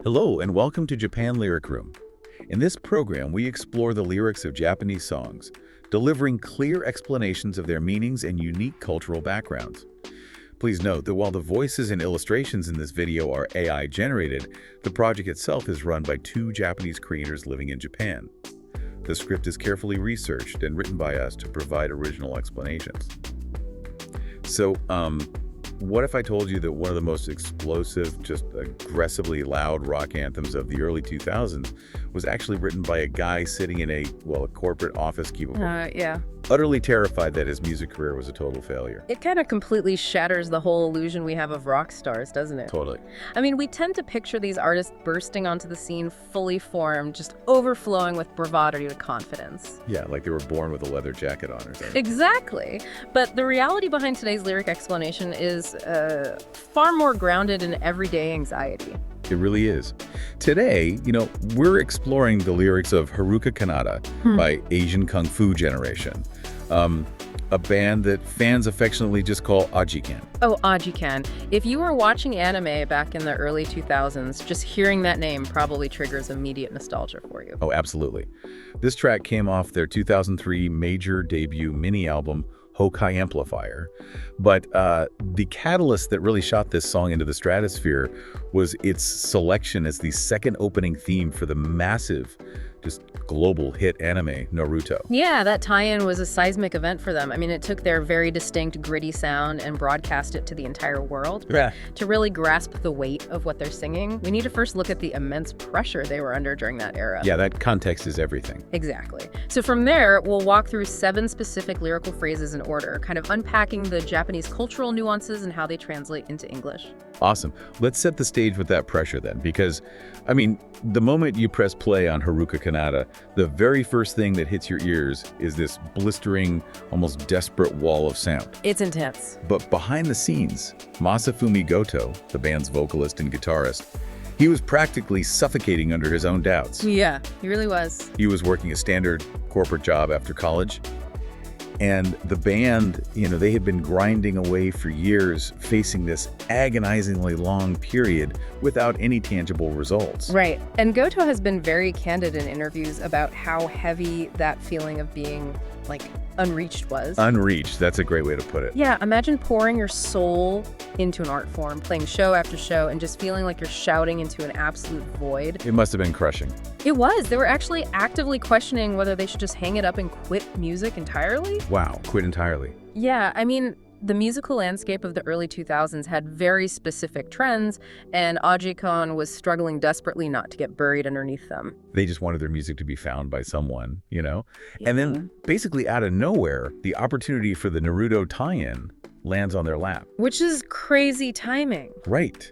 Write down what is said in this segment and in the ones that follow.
Hello and welcome to Japan Lyric Room. In this program, we explore the lyrics of Japanese songs, delivering clear explanations of their meanings and unique cultural backgrounds. Please note that while the voices and illustrations in this video are AI generated, the project itself is run by two Japanese creators living in Japan. The script is carefully researched and written by us to provide original explanations. So, what if I told you that one of the most explosive, just aggressively loud rock anthems of the early 2000s was actually written by a guy sitting in a corporate office cubicle? Yeah. Utterly terrified that his music career was a total failure. It kind of completely shatters the whole illusion we have of rock stars, doesn't it? Totally. I mean, we tend to picture these artists bursting onto the scene fully formed, just overflowing with bravado and confidence. Yeah, like they were born with a leather jacket on or something. Exactly. But the reality behind today's lyric explanation is far more grounded in everyday anxiety. It really is. Today, we're exploring the lyrics of Haruka Kanata by Asian Kung Fu Generation, a band that fans affectionately just call Ajikan. Oh, Ajikan. If you were watching anime back in the early 2000s, just hearing that name probably triggers immediate nostalgia for you. Oh, absolutely. This track came off their 2003 major debut mini-album, Hokai Amplifier. But the catalyst that really shot this song into the stratosphere was its selection as the second opening theme for the massive, just global hit anime, Naruto. Yeah, that tie-in was a seismic event for them. I mean, it took their very distinct, gritty sound and broadcast it to the entire world. Yeah. To really grasp the weight of what they're singing, we need to first look at the immense pressure they were under during that era. Yeah, that context is everything. Exactly. So from there, we'll walk through 7 specific lyrical phrases in order, kind of unpacking the Japanese cultural nuances and how they translate into English. Awesome. Let's set the stage with that pressure then, because, the moment you press play on Haruka Kanata, the very first thing that hits your ears is this blistering, almost desperate wall of sound. It's intense. But behind the scenes, Masafumi Goto, the band's vocalist and guitarist, he was practically suffocating under his own doubts. Yeah, he really was. He was working a standard corporate job after college. And the band, they had been grinding away for years, facing this agonizingly long period without any tangible results. Right. And Goto has been very candid in interviews about how heavy that feeling of being, unreached was. Unreached, that's a great way to put it. Yeah, imagine pouring your soul into an art form, playing show after show, and just feeling like you're shouting into an absolute void. It must have been crushing. It was. They were actually actively questioning whether they should just hang it up and quit music entirely. Wow, quit entirely. Yeah, the musical landscape of the early 2000s had very specific trends, and Ajikan was struggling desperately not to get buried underneath them. They just wanted their music to be found by someone, Yeah. And then, basically out of nowhere, the opportunity for the Naruto tie-in lands on their lap. Which is crazy timing. Right.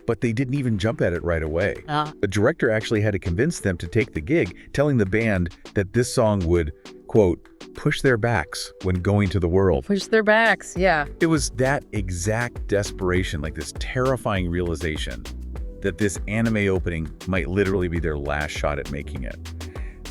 But they didn't even jump at it right away. The director actually had to convince them to take the gig, telling the band that this song would, quote, push their backs when going to the world. Push their backs, yeah. It was that exact desperation, this terrifying realization that this anime opening might literally be their last shot at making it.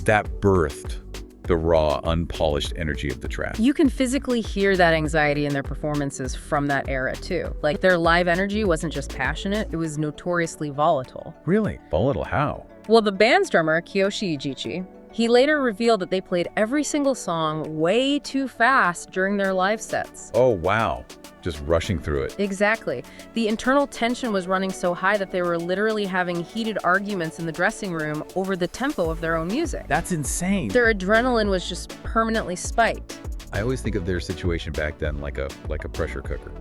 That birthed the raw, unpolished energy of the track. You can physically hear that anxiety in their performances from that era, too. Their live energy wasn't just passionate, it was notoriously volatile. Really? Volatile how? Well, the band's drummer, Kiyoshi Iichi, he later revealed that they played every single song way too fast during their live sets. Oh, wow. Just rushing through it. Exactly. The internal tension was running so high that they were literally having heated arguments in the dressing room over the tempo of their own music. That's insane. Their adrenaline was just permanently spiked. I always think of their situation back then like a pressure cooker.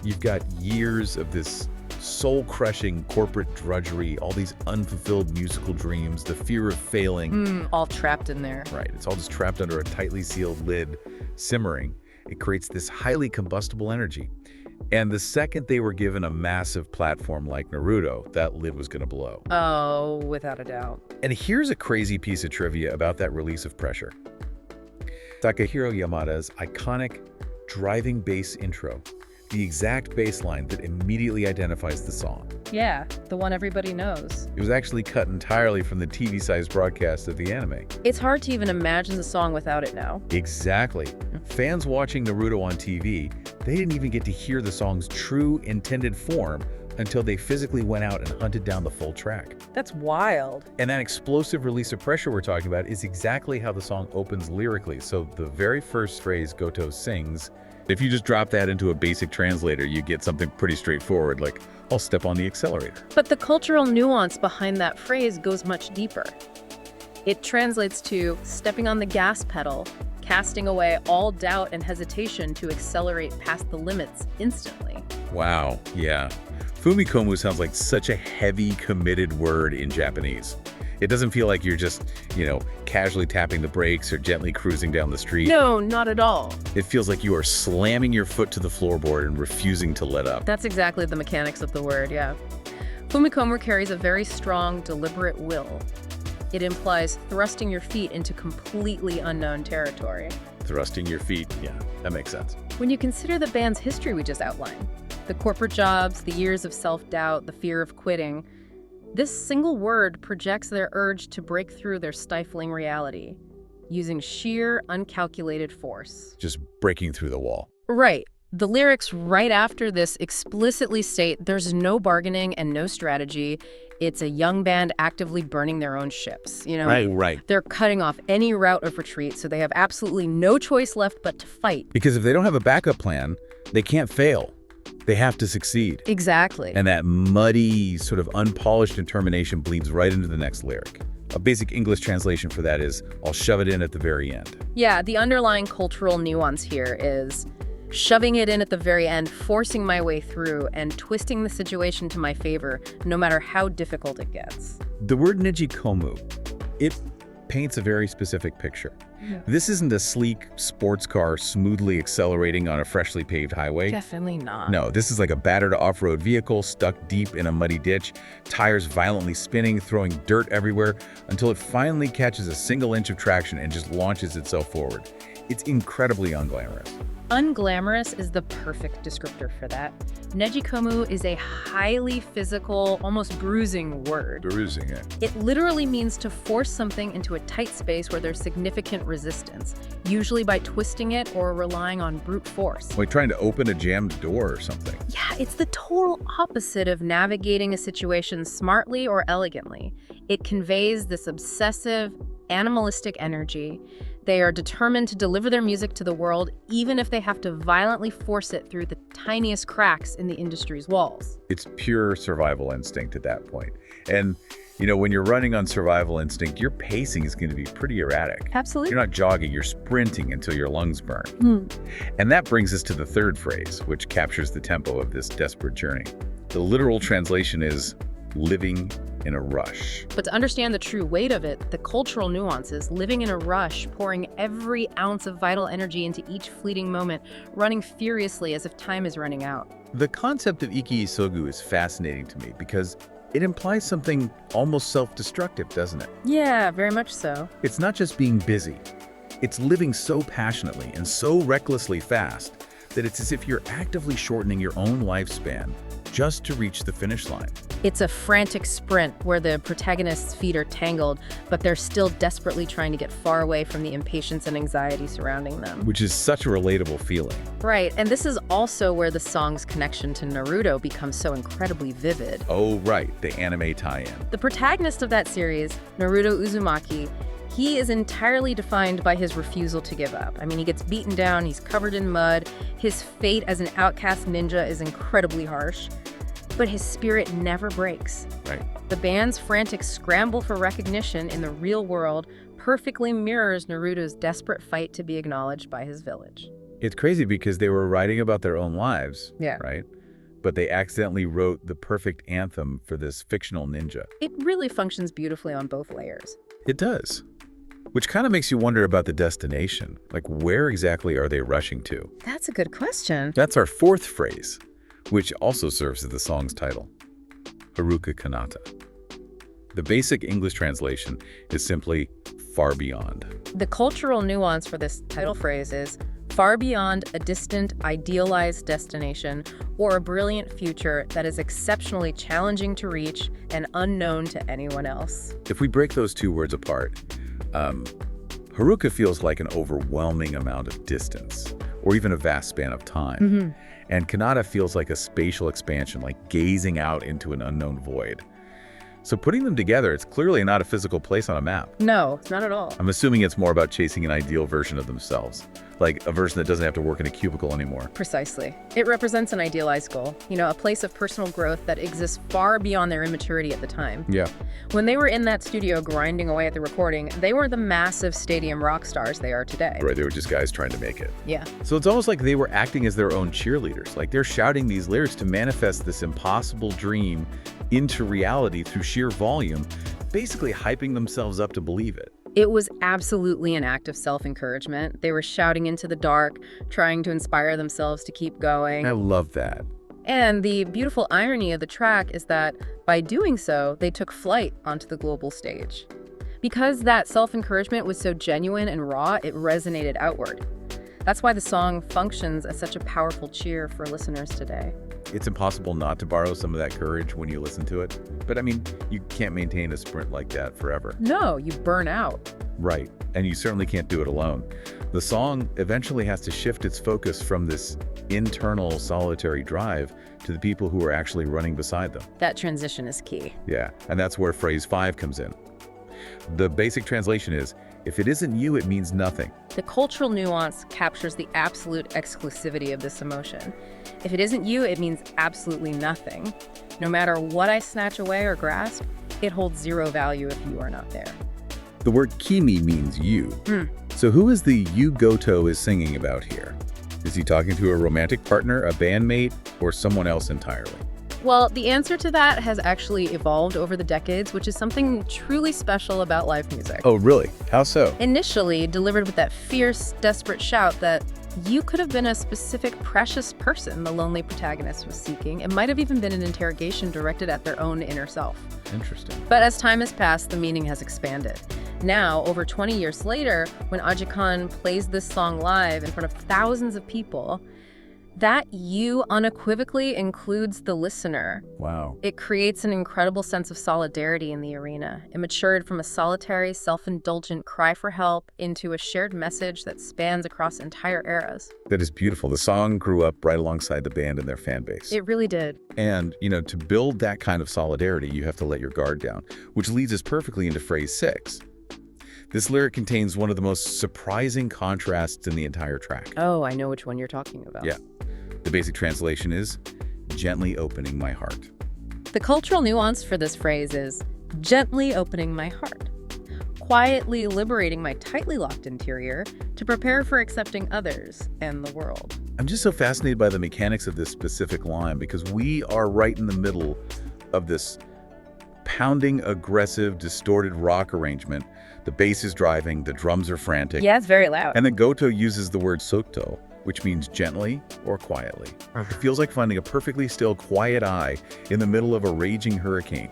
You've got years of this soul-crushing corporate drudgery, all these unfulfilled musical dreams, the fear of failing. All trapped in there. Right. It's all just trapped under a tightly sealed lid, simmering. It creates this highly combustible energy. And the second they were given a massive platform like Naruto, that lid was going to blow. Oh, without a doubt. And here's a crazy piece of trivia about that release of pressure. Takahiro Yamada's iconic driving bass intro, the exact bass line that immediately identifies the song. Yeah, the one everybody knows. It was actually cut entirely from the TV-sized broadcast of the anime. It's hard to even imagine the song without it now. Exactly. Fans watching Naruto on TV, they didn't even get to hear the song's true intended form until they physically went out and hunted down the full track. That's wild. And that explosive release of pressure we're talking about is exactly how the song opens lyrically. So the very first phrase Goto sings, if you just drop that into a basic translator, you get something pretty straightforward, like, I'll step on the accelerator. But the cultural nuance behind that phrase goes much deeper. It translates to stepping on the gas pedal, casting away all doubt and hesitation to accelerate past the limits instantly. Wow, yeah. Fumikomu sounds like such a heavy, committed word in Japanese. It doesn't feel like you're just, casually tapping the brakes or gently cruising down the street. No, not at all. It feels like you are slamming your foot to the floorboard and refusing to let up. That's exactly the mechanics of the word, yeah. Fumikomu carries a very strong, deliberate will. It implies thrusting your feet into completely unknown territory. Thrusting your feet, yeah, that makes sense. When you consider the band's history we just outlined, the corporate jobs, the years of self-doubt, the fear of quitting, this single word projects their urge to break through their stifling reality, using sheer, uncalculated force. Just breaking through the wall. Right. The lyrics right after this explicitly state there's no bargaining and no strategy. It's a young band actively burning their own ships, Right. They're cutting off any route of retreat, so they have absolutely no choice left but to fight. Because if they don't have a backup plan, they can't fail. They have to succeed. Exactly. And that muddy, sort of unpolished determination bleeds right into the next lyric. A basic English translation for that is, I'll shove it in at the very end. Yeah, the underlying cultural nuance here is shoving it in at the very end, forcing my way through, and twisting the situation to my favor, no matter how difficult it gets. The word Nejikomu, it paints a very specific picture. This isn't a sleek sports car smoothly accelerating on a freshly paved highway. Definitely not. No, this is like a battered off-road vehicle stuck deep in a muddy ditch, tires violently spinning, throwing dirt everywhere, until it finally catches a single inch of traction and just launches itself forward. It's incredibly unglamorous. Unglamorous is the perfect descriptor for that. Nejikomu is a highly physical, almost bruising word. Bruising it. It literally means to force something into a tight space where there's significant resistance, usually by twisting it or relying on brute force. Like trying to open a jammed door or something. Yeah, it's the total opposite of navigating a situation smartly or elegantly. It conveys this obsessive, animalistic energy. They are determined to deliver their music to the world, even if they have to violently force it through the tiniest cracks in the industry's walls. It's pure survival instinct at that point. And, when you're running on survival instinct, your pacing is going to be pretty erratic. Absolutely. You're not jogging, you're sprinting until your lungs burn. And that brings us to the third phrase, which captures the tempo of this desperate journey. The literal translation is living in a rush. But to understand the true weight of it, the cultural nuances, living in a rush, pouring every ounce of vital energy into each fleeting moment, running furiously as if time is running out. The concept of Ikiisoide is fascinating to me because it implies something almost self-destructive, doesn't it? Yeah, very much so. It's not just being busy. It's living so passionately and so recklessly fast that it's as if you're actively shortening your own lifespan just to reach the finish line. It's a frantic sprint where the protagonist's feet are tangled, but they're still desperately trying to get far away from the impatience and anxiety surrounding them. Which is such a relatable feeling. Right, and this is also where the song's connection to Naruto becomes so incredibly vivid. Oh, right, the anime tie-in. The protagonist of that series, Naruto Uzumaki, he is entirely defined by his refusal to give up. I mean, he gets beaten down, he's covered in mud, his fate as an outcast ninja is incredibly harsh, but his spirit never breaks. Right. The band's frantic scramble for recognition in the real world perfectly mirrors Naruto's desperate fight to be acknowledged by his village. It's crazy because they were writing about their own lives, Yeah. right? But they accidentally wrote the perfect anthem for this fictional ninja. It really functions beautifully on both layers. It does. Which kind of makes you wonder about the destination. Like, where exactly are they rushing to? That's a good question. That's our fourth phrase, which also serves as the song's title, Haruka Kanata. The basic English translation is simply far beyond. The cultural nuance for this title phrase is far beyond a distant, idealized destination or a brilliant future that is exceptionally challenging to reach and unknown to anyone else. If we break those two words apart, Haruka feels like an overwhelming amount of distance, or even a vast span of time. And Kanata feels like a spatial expansion, like gazing out into an unknown void. So putting them together, it's clearly not a physical place on a map. No, not at all. I'm assuming it's more about chasing an ideal version of themselves, like a version that doesn't have to work in a cubicle anymore. Precisely. It represents an idealized goal, a place of personal growth that exists far beyond their immaturity at the time. Yeah. When they were in that studio grinding away at the recording, they were the massive stadium rock stars they are today. Right, they were just guys trying to make it. Yeah. So it's almost like they were acting as their own cheerleaders, like they're shouting these lyrics to manifest this impossible dream into reality through sheer volume, basically hyping themselves up to believe it. It was absolutely an act of self-encouragement. They were shouting into the dark, trying to inspire themselves to keep going. I love that. And the beautiful irony of the track is that by doing so, they took flight onto the global stage. Because that self-encouragement was so genuine and raw, it resonated outward. That's why the song functions as such a powerful cheer for listeners today. It's impossible not to borrow some of that courage when you listen to it. But I mean, you can't maintain a sprint like that forever. No, you burn out. Right, and you certainly can't do it alone. The song eventually has to shift its focus from this internal solitary drive to the people who are actually running beside them. That transition is key. Yeah, and that's where phrase 5 comes in. The basic translation is, if it isn't you, it means nothing. The cultural nuance captures the absolute exclusivity of this emotion. If it isn't you, it means absolutely nothing. No matter what I snatch away or grasp, it holds zero value if you are not there. The word Kimi means you. So who is the you Goto is singing about here? Is he talking to a romantic partner, a bandmate, or someone else entirely? Well, the answer to that has actually evolved over the decades, which is something truly special about live music. Oh, really? How so? Initially delivered with that fierce, desperate shout that you could have been a specific precious person the lonely protagonist was seeking. It might have even been an interrogation directed at their own inner self. Interesting. But as time has passed, the meaning has expanded. Now, over 20 years later, when Ajikan plays this song live in front of thousands of people, that you unequivocally includes the listener. Wow. It creates an incredible sense of solidarity in the arena. It matured from a solitary, self-indulgent cry for help into a shared message that spans across entire eras. That is beautiful. The song grew up right alongside the band and their fan base. It really did. And, to build that kind of solidarity, you have to let your guard down, which leads us perfectly into phrase 6. This lyric contains one of the most surprising contrasts in the entire track. Oh, I know which one you're talking about. Yeah. The basic translation is, gently opening my heart. The cultural nuance for this phrase is, gently opening my heart, quietly liberating my tightly locked interior to prepare for accepting others and the world. I'm just so fascinated by the mechanics of this specific line because we are right in the middle of this pounding, aggressive, distorted rock arrangement. The bass is driving, the drums are frantic. Yeah, it's very loud. And then Goto uses the word Sotto, which means gently or quietly. It feels like finding a perfectly still, quiet eye in the middle of a raging hurricane.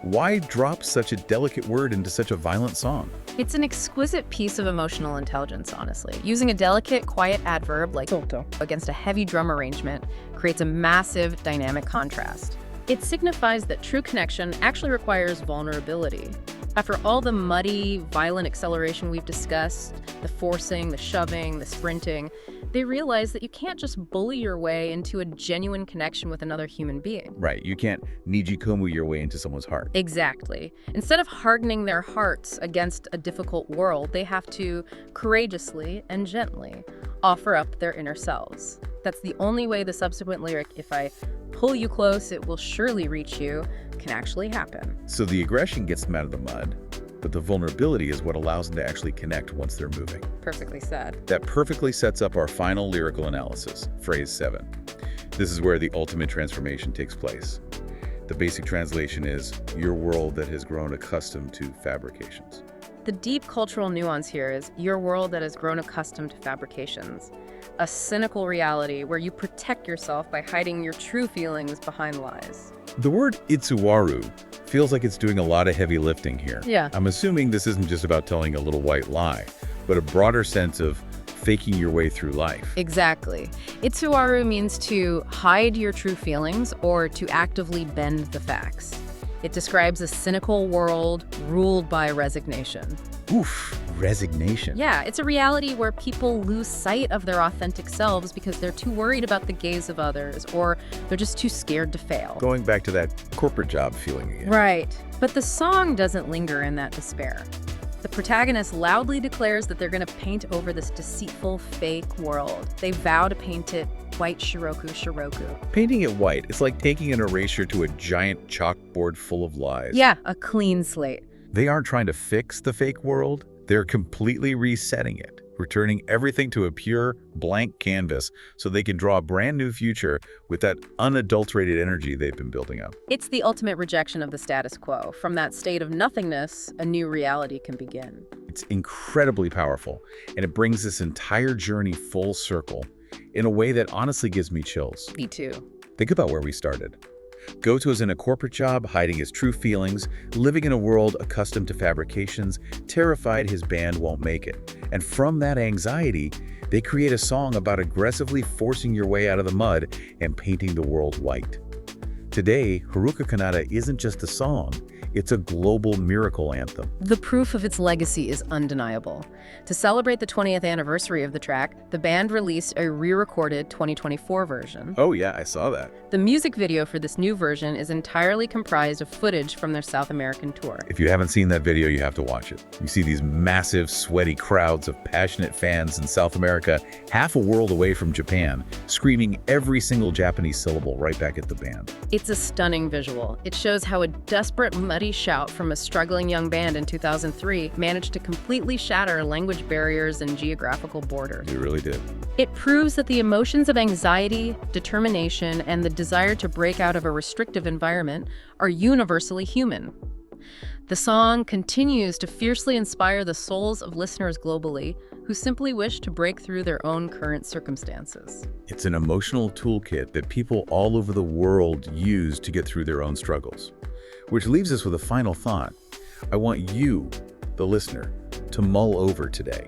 Why drop such a delicate word into such a violent song? It's an exquisite piece of emotional intelligence, honestly. Using a delicate, quiet adverb like Sotto against a heavy drum arrangement creates a massive dynamic contrast. It signifies that true connection actually requires vulnerability. After all the muddy, violent acceleration we've discussed, the forcing, the shoving, the sprinting, they realize that you can't just bully your way into a genuine connection with another human being. Right, you can't Nejikomu your way into someone's heart. Exactly. Instead of hardening their hearts against a difficult world, they have to courageously and gently offer up their inner selves. That's the only way the subsequent lyric, if I pull you close, it will surely reach you, can actually happen. So the aggression gets them out of the mud, but the vulnerability is what allows them to actually connect once they're moving. Perfectly said. That perfectly sets up our final lyrical analysis, phrase 7. This is where the ultimate transformation takes place. The basic translation is, your world that has grown accustomed to fabrications. The deep cultural nuance here is your world that has grown accustomed to fabrications. A cynical reality where you protect yourself by hiding your true feelings behind lies. The word Itsuwaru feels like it's doing a lot of heavy lifting here. Yeah. I'm assuming this isn't just about telling a little white lie, but a broader sense of faking your way through life. Exactly. Itsuwaru means to hide your true feelings or to actively bend the facts. It describes a cynical world ruled by resignation. Oof, resignation. Yeah, it's a reality where people lose sight of their authentic selves because they're too worried about the gaze of others, or they're just too scared to fail. Going back to that corporate job feeling again. Right. But the song doesn't linger in that despair. The protagonist loudly declares that they're going to paint over this deceitful, fake world. They vow to paint it white shiroku. Painting it white, it's like taking an eraser to a giant chalkboard full of lies. Yeah, a clean slate. They aren't trying to fix the fake world. They're completely resetting it, returning everything to a pure, blank canvas so they can draw a brand new future with that unadulterated energy they've been building up. It's the ultimate rejection of the status quo. From that state of nothingness, a new reality can begin. It's incredibly powerful, and it brings this entire journey full circle in a way that honestly gives me chills. Me too. Think about where we started. Goto's in a corporate job, hiding his true feelings, living in a world accustomed to fabrications, terrified his band won't make it. And from that anxiety, they create a song about aggressively forcing your way out of the mud and painting the world white. Today, Haruka Kanata isn't just a song, it's a global miracle anthem. The proof of its legacy is undeniable. To celebrate the 20th anniversary of the track, the band released a re-recorded 2024 version. Oh yeah, I saw that. The music video for this new version is entirely comprised of footage from their South American tour. If you haven't seen that video, you have to watch it. You see these massive, sweaty crowds of passionate fans in South America, half a world away from Japan, screaming every single Japanese syllable right back at the band. It's a stunning visual. It shows how a desperate, muddy shout from a struggling young band in 2003 managed to completely shatter language barriers and geographical borders. It really did. It proves that the emotions of anxiety, determination, and the desire to break out of a restrictive environment are universally human. The song continues to fiercely inspire the souls of listeners globally who simply wish to break through their own current circumstances. It's an emotional toolkit that people all over the world use to get through their own struggles. Which leaves us with a final thought. I want you, the listener, to mull over today.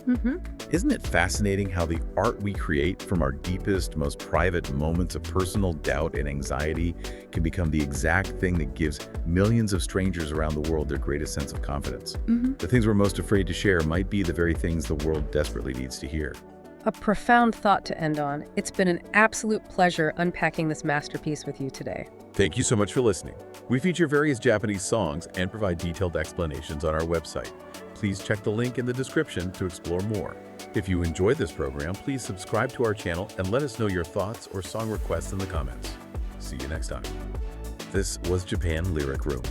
Isn't it fascinating how the art we create from our deepest, most private moments of personal doubt and anxiety can become the exact thing that gives millions of strangers around the world their greatest sense of confidence? The things we're most afraid to share might be the very things the world desperately needs to hear. A profound thought to end on. It's been an absolute pleasure unpacking this masterpiece with you today. Thank you so much for listening. We feature various Japanese songs and provide detailed explanations on our website. Please check the link in the description to explore more. If you enjoyed this program, please subscribe to our channel and let us know your thoughts or song requests in the comments. See you next time. This was Japan Lyric Room.